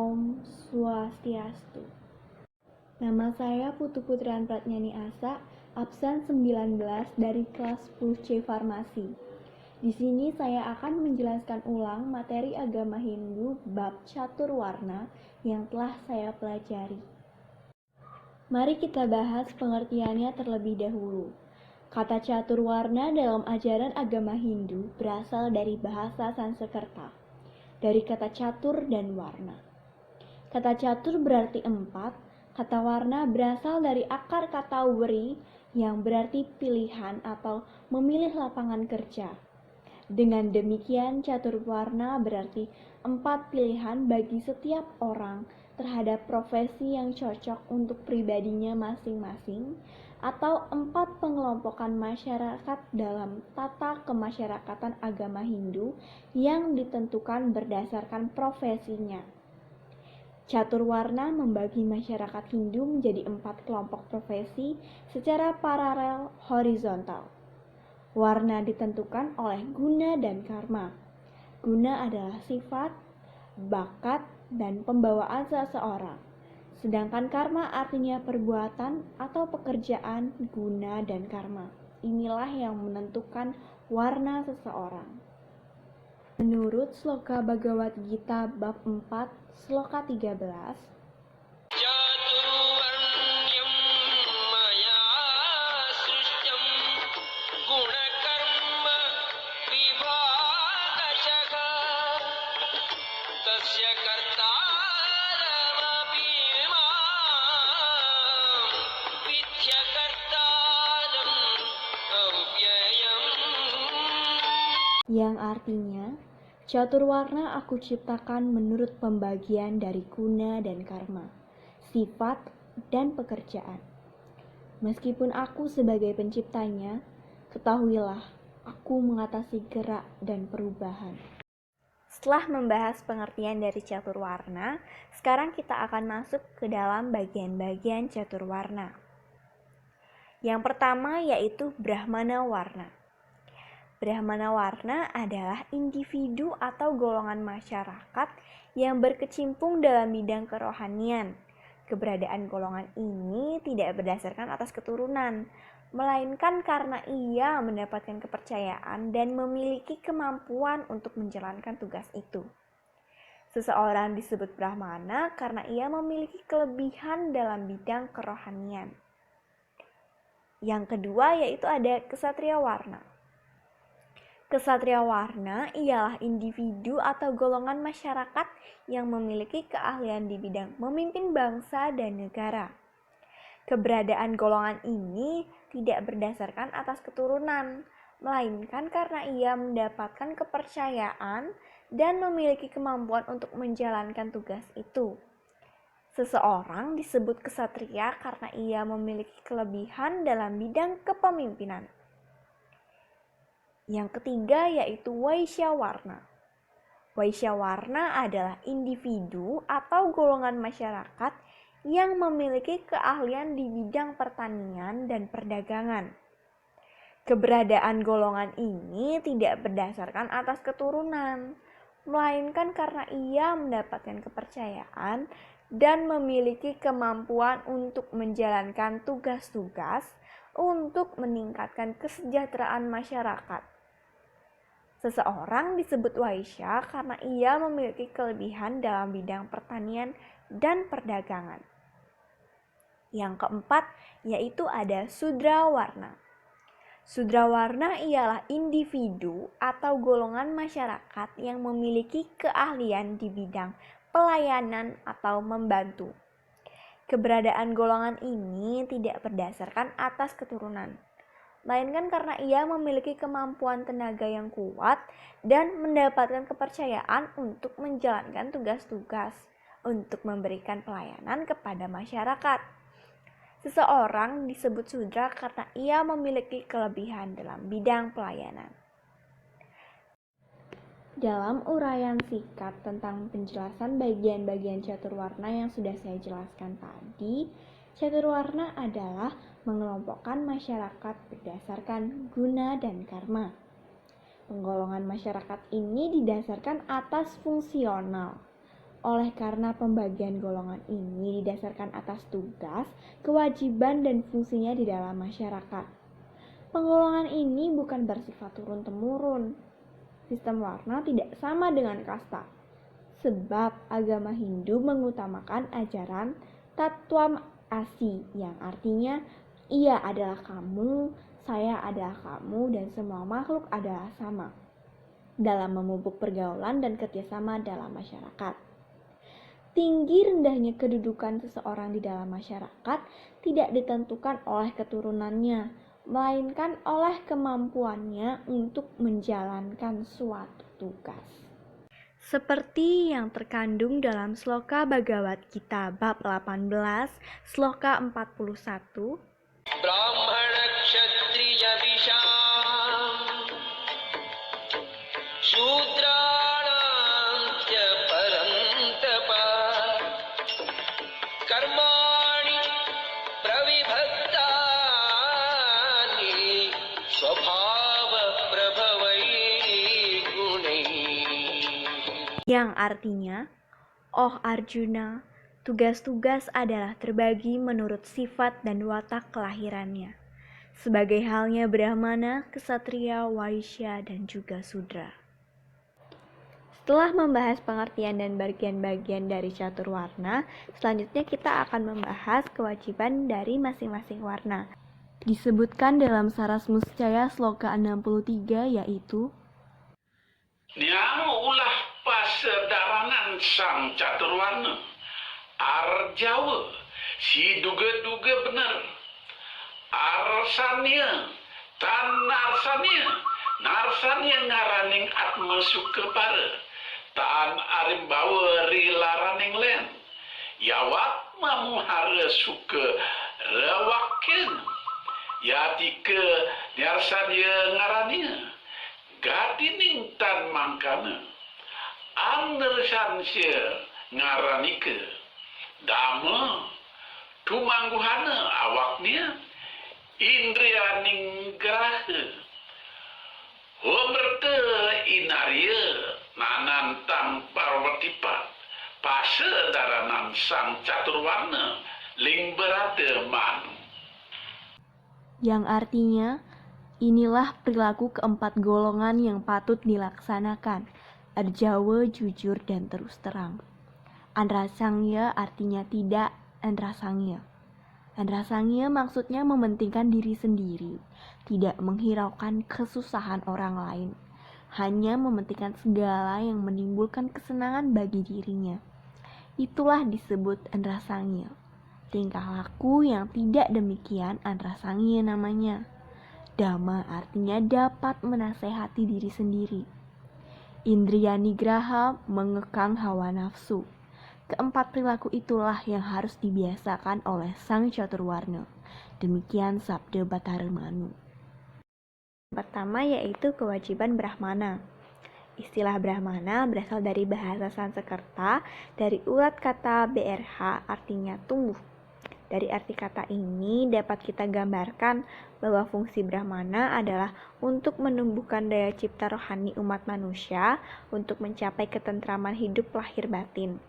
Om Swastiastu. Nama saya Putu Putrian Pratnyani Asa, absen 19 dari kelas 10C Farmasi. Di sini saya akan menjelaskan ulang materi agama Hindu bab catur warna yang telah saya pelajari. Mari kita bahas pengertiannya terlebih dahulu. Kata catur warna dalam ajaran agama Hindu berasal dari bahasa Sanskerta, dari kata catur dan warna. Kata catur berarti 4, kata warna berasal dari akar kata wri yang berarti pilihan atau memilih lapangan kerja. Dengan demikian, catur warna berarti 4 pilihan bagi setiap orang terhadap profesi yang cocok untuk pribadinya masing-masing, atau 4 pengelompokan masyarakat dalam tata kemasyarakatan agama Hindu yang ditentukan berdasarkan profesinya. Catur warna membagi masyarakat Hindu menjadi 4 kelompok profesi secara paralel horizontal. Warna ditentukan oleh guna dan karma. Guna adalah sifat, bakat, dan pembawaan seseorang. Sedangkan karma artinya perbuatan atau pekerjaan guna dan karma. Inilah yang menentukan warna seseorang. Menurut Sloka Bhagavad Gita bab 4, Sloka 13, yang artinya, catur warna aku ciptakan menurut pembagian dari guna dan karma, sifat dan pekerjaan. Meskipun aku sebagai penciptanya, ketahuilah aku mengatasi gerak dan perubahan. Setelah membahas pengertian dari catur warna, sekarang kita akan masuk ke dalam bagian-bagian catur warna. Yang pertama yaitu Brahmana warna. Brahmana warna adalah individu atau golongan masyarakat yang berkecimpung dalam bidang kerohanian. Keberadaan golongan ini tidak berdasarkan atas keturunan, melainkan karena ia mendapatkan kepercayaan dan memiliki kemampuan untuk menjalankan tugas itu. Seseorang disebut Brahmana karena ia memiliki kelebihan dalam bidang kerohanian. Yang kedua yaitu ada Ksatria warna. Ksatria warna ialah individu atau golongan masyarakat yang memiliki keahlian di bidang memimpin bangsa dan negara. Keberadaan golongan ini tidak berdasarkan atas keturunan, melainkan karena ia mendapatkan kepercayaan dan memiliki kemampuan untuk menjalankan tugas itu. Seseorang disebut ksatria karena ia memiliki kelebihan dalam bidang kepemimpinan. Yang ketiga yaitu Vaishya warna. Vaishya warna adalah individu atau golongan masyarakat yang memiliki keahlian di bidang pertanian dan perdagangan. Keberadaan golongan ini tidak berdasarkan atas keturunan, melainkan karena ia mendapatkan kepercayaan dan memiliki kemampuan untuk menjalankan tugas-tugas untuk meningkatkan kesejahteraan masyarakat. Seseorang disebut Vaishya karena ia memiliki kelebihan dalam bidang pertanian dan perdagangan. Yang keempat yaitu ada Sudra warna. Sudra warna ialah individu atau golongan masyarakat yang memiliki keahlian di bidang pelayanan atau membantu. Keberadaan golongan ini tidak berdasarkan atas keturunan, melainkan karena ia memiliki kemampuan tenaga yang kuat dan mendapatkan kepercayaan untuk menjalankan tugas-tugas untuk memberikan pelayanan kepada masyarakat. Seseorang disebut Sudra karena ia memiliki kelebihan dalam bidang pelayanan. Dalam uraian singkat tentang penjelasan bagian-bagian catur warna yang sudah saya jelaskan tadi, catur warna adalah mengelompokkan masyarakat berdasarkan guna dan karma. Penggolongan masyarakat ini didasarkan atas fungsional. Oleh karena pembagian golongan ini didasarkan atas tugas, kewajiban, dan fungsinya di dalam masyarakat. Penggolongan ini bukan bersifat turun-temurun. Sistem warna tidak sama dengan kasta, sebab agama Hindu mengutamakan ajaran Tatwam Asi, yang artinya ia adalah kamu, saya adalah kamu, dan semua makhluk adalah sama dalam memupuk pergaulan dan kerjasama dalam masyarakat. Tinggi rendahnya kedudukan seseorang di dalam masyarakat tidak ditentukan oleh keturunannya, melainkan oleh kemampuannya untuk menjalankan suatu tugas. Seperti yang terkandung dalam Sloka Bhagavad Gita bab 18, Sloka 41. Brahmana Kshatriya Visham Shudranam Tya Parantapa Karmani Pravibhaktani Swabhava Prabhavai Gunai, yang artinya, oh Arjuna, tugas-tugas adalah terbagi menurut sifat dan watak kelahirannya, sebagai halnya Brahmana, Ksatria, Waisya, dan juga Sudra. Setelah membahas pengertian dan bagian-bagian dari catur warna, selanjutnya kita akan membahas kewajiban dari masing-masing warna. Disebutkan dalam Sarasmuscaya Sloka 63, yaitu Nyanu ulah pasedaranan sang catur warna Arjawa si duga-duga benar Arsania tan narsania ngaraning atma suka para tan arimbawa rilaraning len yawak mamuhara suka rewakin yatika narsania ngarania gadining tan mangkana anersansya ngaranika dama tumangguhana awaknya indriyaning graha homerta inarya nanantang parwatipat pasedaranan sang caturwarna ling berada manu, yang artinya inilah perilaku keempat golongan yang patut dilaksanakan: Arjawa, jujur, dan terus terang. Andrasangya artinya tidak andrasangya. Andrasangya maksudnya mementingkan diri sendiri, tidak menghiraukan kesusahan orang lain, hanya mementingkan segala yang menimbulkan kesenangan bagi dirinya. Itulah disebut andrasangya. Tingkah laku yang tidak demikian andrasangya namanya. Dhamma artinya dapat menasehati diri sendiri. Indriya nigraha mengekang hawa nafsu. Keempat perilaku itulah yang harus dibiasakan oleh sang caturwarna. Demikian sabda Batara Manu. Pertama yaitu kewajiban Brahmana. Istilah Brahmana berasal dari bahasa Sanskerta dari urat kata BRH artinya tumbuh. Dari arti kata ini dapat kita gambarkan bahwa fungsi Brahmana adalah untuk menumbuhkan daya cipta rohani umat manusia untuk mencapai ketentraman hidup lahir batin.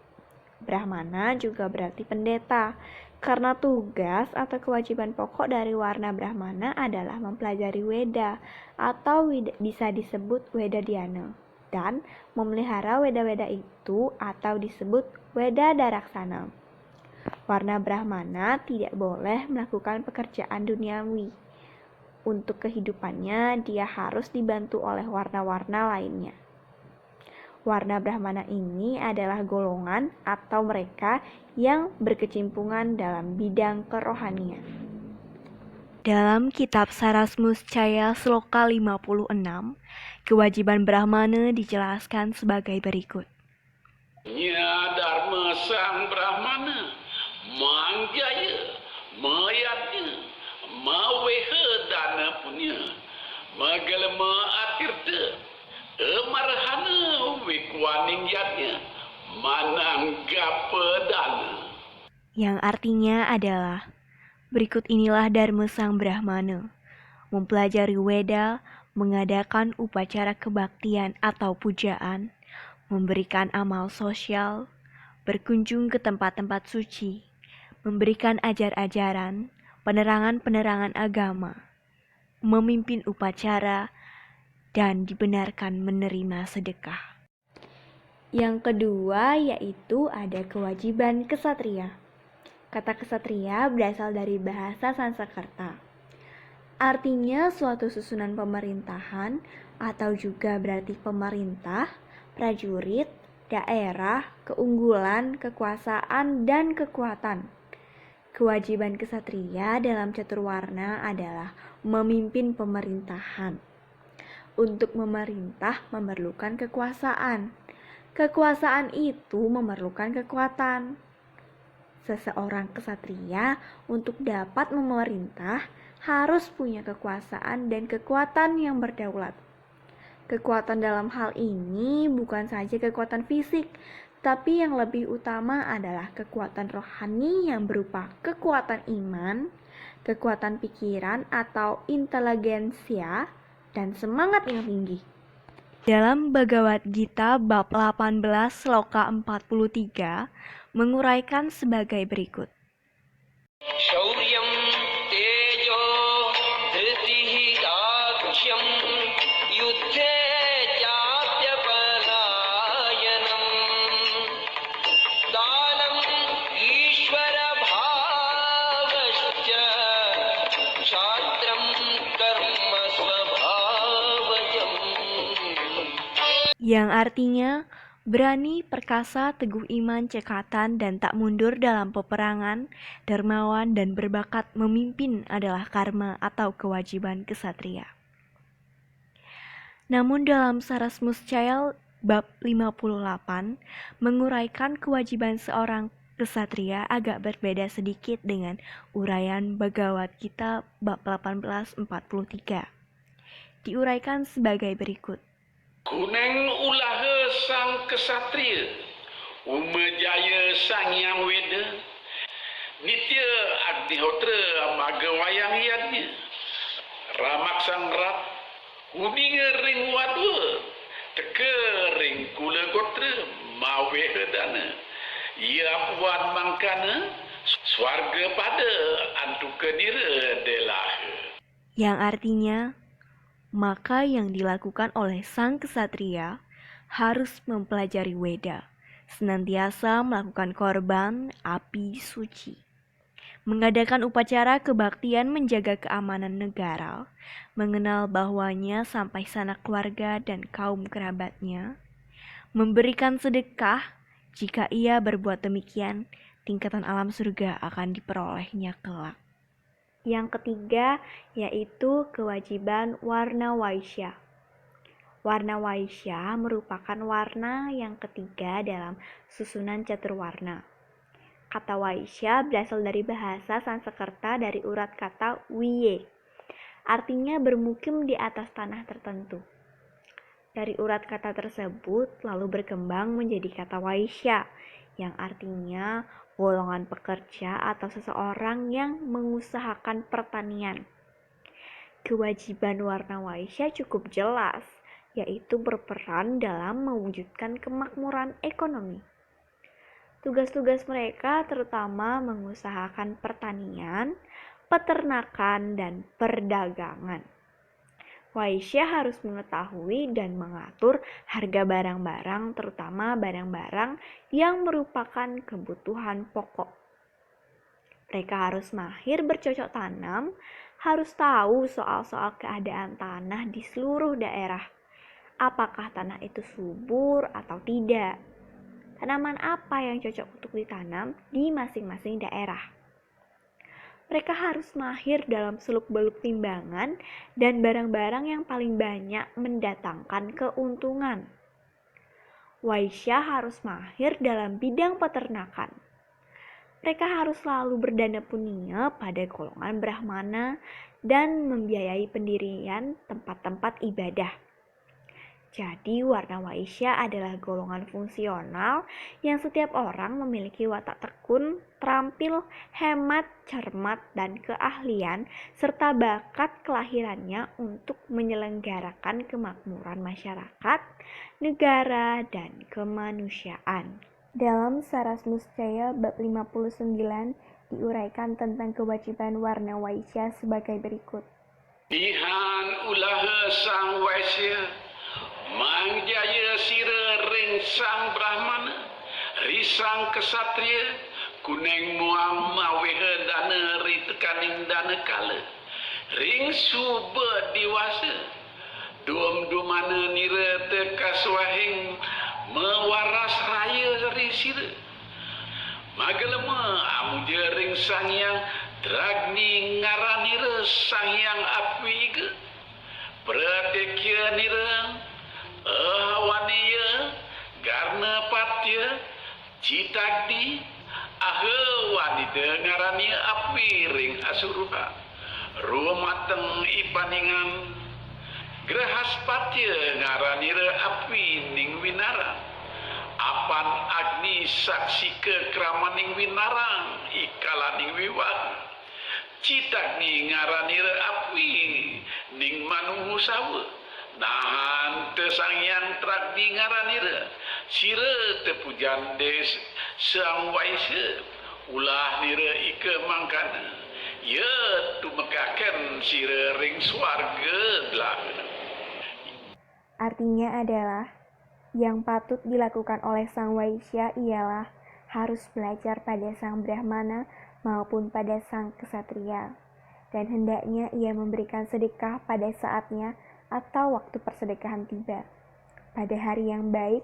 Brahmana juga berarti pendeta, karena tugas atau kewajiban pokok dari warna Brahmana adalah mempelajari Weda atau bisa disebut Weda Dhyana dan memelihara Weda-Weda itu atau disebut Weda Daraksana. Warna Brahmana tidak boleh melakukan pekerjaan duniawi. Untuk kehidupannya, dia harus dibantu oleh warna-warna lainnya. Warna Brahmana ini adalah golongan atau mereka yang berkecimpungan dalam bidang kerohanian. Dalam kitab Sarasmuscaya Sloka 56, kewajiban Brahmana dijelaskan sebagai berikut. nya dharma sang Brahmana mangjaya mayatnya maweha dana punya magalama atirta emarhana wikwaning yatnya mananggapa dana, yang artinya adalah berikut inilah dharma sang Brahmana: mempelajari Weda, mengadakan upacara kebaktian atau pujaan, memberikan amal sosial, berkunjung ke tempat-tempat suci, memberikan ajar-ajaran, penerangan-penerangan agama, memimpin upacara, dan dibenarkan menerima sedekah. Yang kedua yaitu ada kewajiban kesatria. Kata kesatria berasal dari bahasa Sanskerta. Artinya suatu susunan pemerintahan atau juga berarti pemerintah, prajurit, daerah, keunggulan, kekuasaan, dan kekuatan. Kewajiban kesatria dalam caturwarna adalah memimpin pemerintahan. Untuk memerintah memerlukan kekuasaan. Kekuasaan itu memerlukan kekuatan. Seseorang kesatria untuk dapat memerintah harus punya kekuasaan dan kekuatan yang berdaulat. Kekuatan dalam hal ini bukan saja kekuatan fisik, tapi yang lebih utama adalah kekuatan rohani yang berupa kekuatan iman, kekuatan pikiran atau inteligensia, dan semangat yang tinggi. Dalam Bhagavad Gita bab 18 sloka 43 menguraikan sebagai berikut. Shauryam tejo dhritihi daksham yuddhe chapya palayanam danam ishvara bhavascha kshatram karma swabhavajam. Yang artinya berani, perkasa, teguh iman, cekatan, dan tak mundur dalam peperangan, dermawan, dan berbakat memimpin adalah karma atau kewajiban kesatria. Namun dalam Sarasmuscail bab 58 menguraikan kewajiban seorang kesatria agak berbeda sedikit dengan uraian Bhagavad Gita bab 18:43. Diuraikan sebagai berikut. Kuneng ulaha sang kesatria, umajaya sang yang weda, nitya agnihotra maga wayang hiadnya, ramak sang rat, kuninga ring wadwa, teka ring kula gotra, mawe dana, ia puan mangkana, swarga pada antuka dira delah. Yang artinya, maka yang dilakukan oleh sang kesatria harus mempelajari Weda, senantiasa melakukan korban api suci, mengadakan upacara kebaktian menjaga keamanan negara, mengenal bahwanya sampai sanak keluarga dan kaum kerabatnya, memberikan sedekah. Jika ia berbuat demikian, tingkatan alam surga akan diperolehnya kelak. Yang ketiga yaitu kewajiban warna waisya. Warna waisya merupakan warna yang ketiga dalam susunan caturwarna. Kata waisya berasal dari bahasa Sanskerta dari urat kata wiye. Artinya bermukim di atas tanah tertentu. Dari urat kata tersebut lalu berkembang menjadi kata waisya yang artinya golongan pekerja atau seseorang yang mengusahakan pertanian. Kewajiban warna waisya cukup jelas, yaitu berperan dalam mewujudkan kemakmuran ekonomi. Tugas-tugas mereka terutama mengusahakan pertanian, peternakan, dan perdagangan. Waisya harus mengetahui dan mengatur harga barang-barang, terutama barang-barang yang merupakan kebutuhan pokok. Mereka harus mahir bercocok tanam, harus tahu soal-soal keadaan tanah di seluruh daerah. Apakah tanah itu subur atau tidak? Tanaman apa yang cocok untuk ditanam di masing-masing daerah? Mereka harus mahir dalam seluk-beluk timbangan dan barang-barang yang paling banyak mendatangkan keuntungan. Waisya harus mahir dalam bidang peternakan. Mereka harus selalu berdana punya pada golongan Brahmana dan membiayai pendirian tempat-tempat ibadah. Jadi warna waisya adalah golongan fungsional yang setiap orang memiliki watak tekun, terampil, hemat, cermat, dan keahlian serta bakat kelahirannya untuk menyelenggarakan kemakmuran masyarakat, negara, dan kemanusiaan. Dalam Saras Muscaya bab 59 diuraikan tentang kewajiban warna Waisya sebagai berikut. Ihan ulah sang Waisya, mangjaya sira ring sang Brahmana, risang kesatria, kuneng muam mawehe dana ritekaning dana kala, ring suba diwasa, dum-dumana nira tekaswahing mewaras raya risira. Magelema amuja ring sangyang dragni ngaranira sangyang apwiga, pratekya nira ahwaniya garna patya citagdi ahwanida ngaraniya apwi ring asuruha rumateng ipaningan grahaspatya ngaranira apwi ning winara apan agni saksi kekramaning winarang ikalaning wiwang citagni ngaranira apwi ning manuhu sawa nahan tesangyang trakdi ngaranira sira tepujan des sang Waisya ulah nira ike mangkana ya tumekaken sira ring swarga dlaga. Artinya adalah, yang patut dilakukan oleh sang Waisya ialah harus belajar pada sang Brahmana maupun pada sang kesatria, dan hendaknya ia memberikan sedekah pada saatnya atau waktu persedekahan tiba. Pada hari yang baik,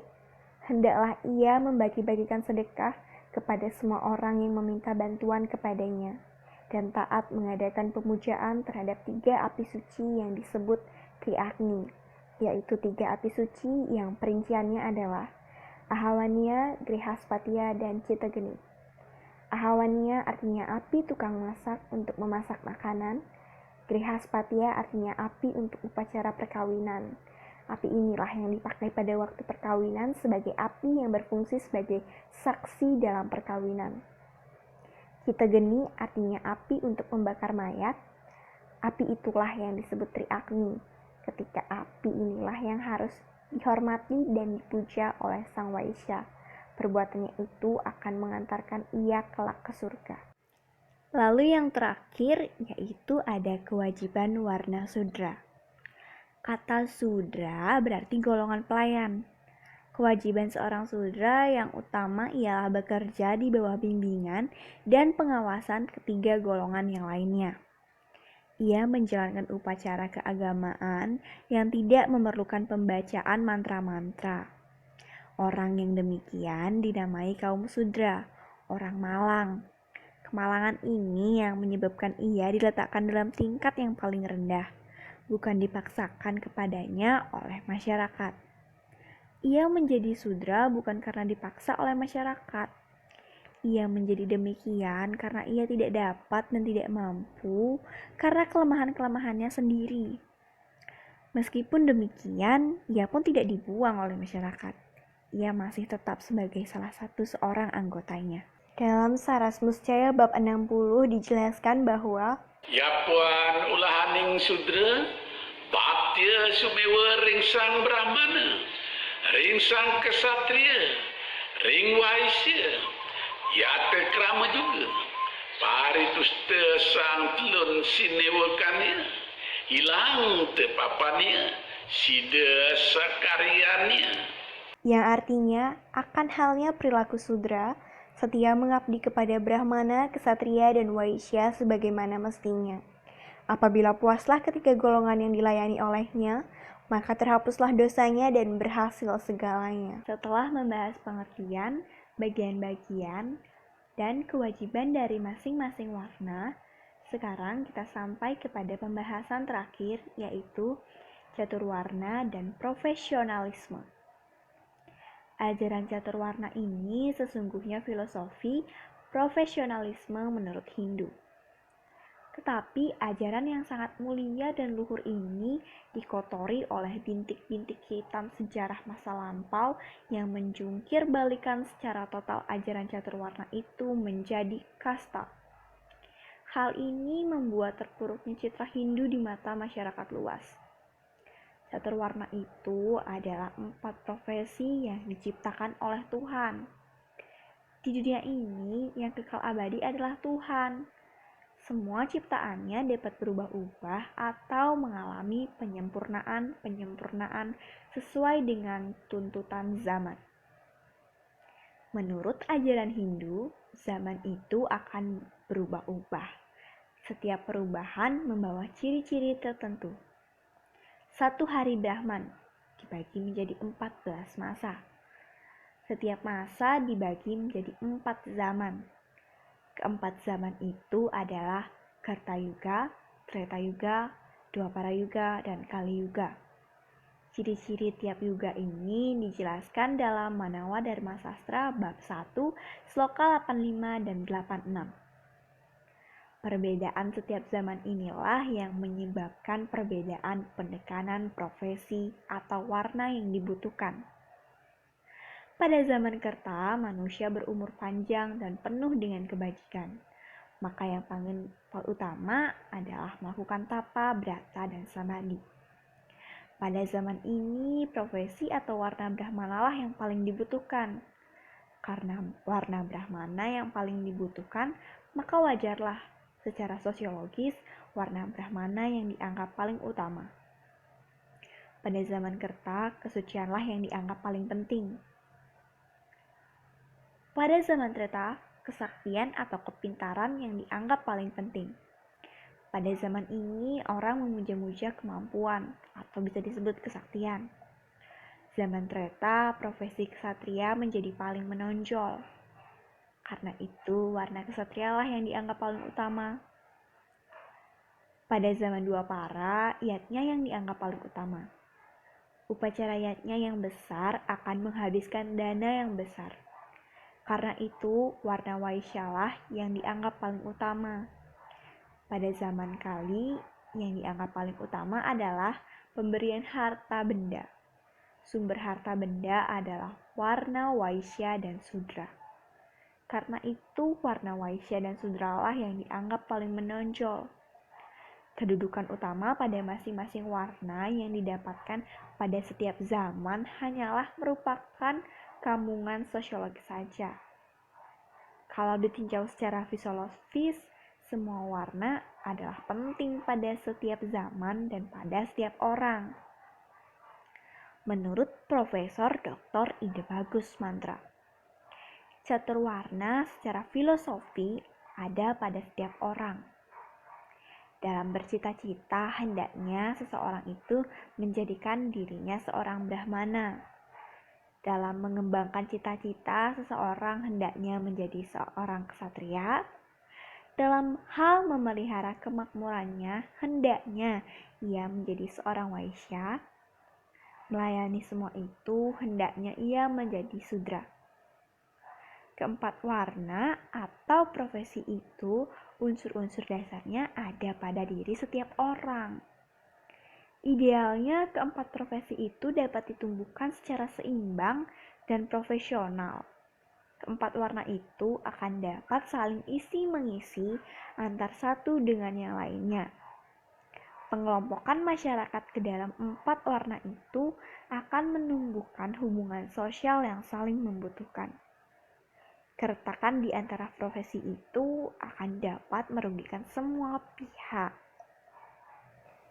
hendaklah ia membagi-bagikan sedekah kepada semua orang yang meminta bantuan kepadanya, dan taat mengadakan pemujaan terhadap 3 api suci yang disebut Triagni, yaitu 3 api suci yang perinciannya adalah Ahawaniya, Grihaspatya, dan Citagni. Ahawaniya artinya api tukang masak untuk memasak makanan. Grihaspatya artinya api untuk upacara perkawinan. Api inilah yang dipakai pada waktu perkawinan sebagai api yang berfungsi sebagai saksi dalam perkawinan. Citagni artinya api untuk membakar mayat. Api itulah yang disebut Triagni. Ketika api inilah yang harus dihormati dan dipuja oleh sang Waisya. Perbuatannya itu akan mengantarkan ia kelak ke surga. Lalu yang terakhir yaitu ada kewajiban warna Sudra. Kata Sudra berarti golongan pelayan. Kewajiban seorang Sudra yang utama ialah bekerja di bawah bimbingan dan pengawasan ketiga golongan yang lainnya. Ia menjalankan upacara keagamaan yang tidak memerlukan pembacaan mantra-mantra. Orang yang demikian dinamai kaum Sudra, orang malang. Kemalangan ini yang menyebabkan ia diletakkan dalam tingkat yang paling rendah, bukan dipaksakan kepadanya oleh masyarakat. Ia menjadi Sudra bukan karena dipaksa oleh masyarakat. Ia menjadi demikian karena ia tidak dapat dan tidak mampu karena kelemahan-kelemahannya sendiri. Meskipun demikian, ia pun tidak dibuang oleh masyarakat. Ia masih tetap sebagai salah satu seorang anggotanya. Dalam Saras Muscaya bab 60 dijelaskan bahwa Yapuan ulahaning Sudra patya sumewa ring sang Brahmana, ring sang kesatria, ring Waisya, yata krama juga. Paritusta sang telun sinewakannya, hilang tepapanya, sida sakariannya. yang artinya akan halnya perilaku Sudra, setia mengabdi kepada Brahmana, Kesatria, dan Waisya sebagaimana mestinya. Apabila puaslah ketiga golongan yang dilayani olehnya, maka terhapuslah dosanya dan berhasil segalanya. Setelah membahas pengertian, bagian-bagian, dan kewajiban dari masing-masing warna, sekarang kita sampai kepada pembahasan terakhir, yaitu caturwarna dan profesionalisme. Ajaran caturwarna ini sesungguhnya filosofi profesionalisme menurut Hindu. Tetapi ajaran yang sangat mulia dan luhur ini dikotori oleh bintik-bintik hitam sejarah masa lampau yang menjungkir balikan secara total ajaran caturwarna itu menjadi kasta. Hal ini membuat terpuruknya citra Hindu di mata masyarakat luas. Caturwarna itu adalah 4 profesi yang diciptakan oleh Tuhan. Di dunia ini, yang kekal abadi adalah Tuhan. Semua ciptaannya dapat berubah-ubah atau mengalami penyempurnaan sesuai dengan tuntutan zaman. Menurut ajaran Hindu, zaman itu akan berubah-ubah. Setiap perubahan membawa ciri-ciri tertentu. Satu hari Brahman dibagi menjadi 14 masa. Setiap masa dibagi menjadi 4 zaman. Keempat zaman itu adalah Garta Yuga, Treta Yuga, Dwapara Yuga, dan Kali Yuga. Ciri-ciri tiap yuga ini dijelaskan dalam Manawa Dharma Sastra bab 1, sloka 85 dan 86. Perbedaan setiap zaman inilah yang menyebabkan perbedaan pendekanan profesi atau warna yang dibutuhkan. Pada zaman Kerta, manusia berumur panjang dan penuh dengan kebajikan. Maka yang paling utama adalah melakukan tapa, brata, dan samadhi. Pada zaman ini, profesi atau warna Brahmana lah yang paling dibutuhkan. Karena warna Brahmana yang paling dibutuhkan, maka wajarlah secara sosiologis warna Brahmana yang dianggap paling utama. Pada zaman Kerta, kesucianlah yang dianggap paling penting. Pada zaman Treta, kesaktian atau kepintaran yang dianggap paling penting. Pada zaman ini, orang memuja-muja kemampuan atau bisa disebut kesaktian. Zaman Treta, profesi ksatria menjadi paling menonjol. Karena itu, warna ksatria lah yang dianggap paling utama. Pada zaman Dwapara, yatnya yang dianggap paling utama. Upacara yatnya yang besar akan menghabiskan dana yang besar. Karena itu, warna Waisya lah yang dianggap paling utama. Pada zaman Kali, yang dianggap paling utama adalah pemberian harta benda. Sumber harta benda adalah warna Waisya dan Sudra. Karena itu, warna Waisya dan Sudra lah yang dianggap paling menonjol. Kedudukan utama pada masing-masing warna yang didapatkan pada setiap zaman hanyalah merupakan kampungan sosiologis saja. Kalau ditinjau secara fisiologis, semua warna adalah penting pada setiap zaman dan pada setiap orang. Menurut Profesor Dr. Ide Bagus Mantra, catur warna secara filosofi ada pada setiap orang. Dalam bercita-cita, hendaknya seseorang itu menjadikan dirinya seorang Brahmana. Dalam mengembangkan cita-cita, seseorang hendaknya menjadi seorang ksatria. Dalam hal memelihara kemakmurannya, hendaknya ia menjadi seorang waisya. Melayani semua itu, hendaknya ia menjadi sudra. Keempat warna atau profesi itu, unsur-unsur dasarnya ada pada diri setiap orang. Idealnya, keempat profesi itu dapat ditumbuhkan secara seimbang dan profesional. Keempat warna itu akan dapat saling isi-mengisi antar satu dengan yang lainnya. Pengelompokan masyarakat ke dalam empat warna itu akan menumbuhkan hubungan sosial yang saling membutuhkan. Keretakan di antara profesi itu akan dapat merugikan semua pihak.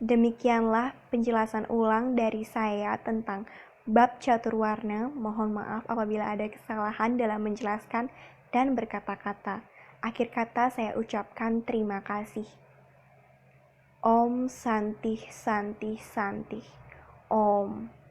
Demikianlah penjelasan ulang dari saya tentang bab catur warna. Mohon maaf apabila ada kesalahan dalam menjelaskan dan berkata-kata. Akhir kata saya ucapkan terima kasih. Om Santi Santi Santi. Om.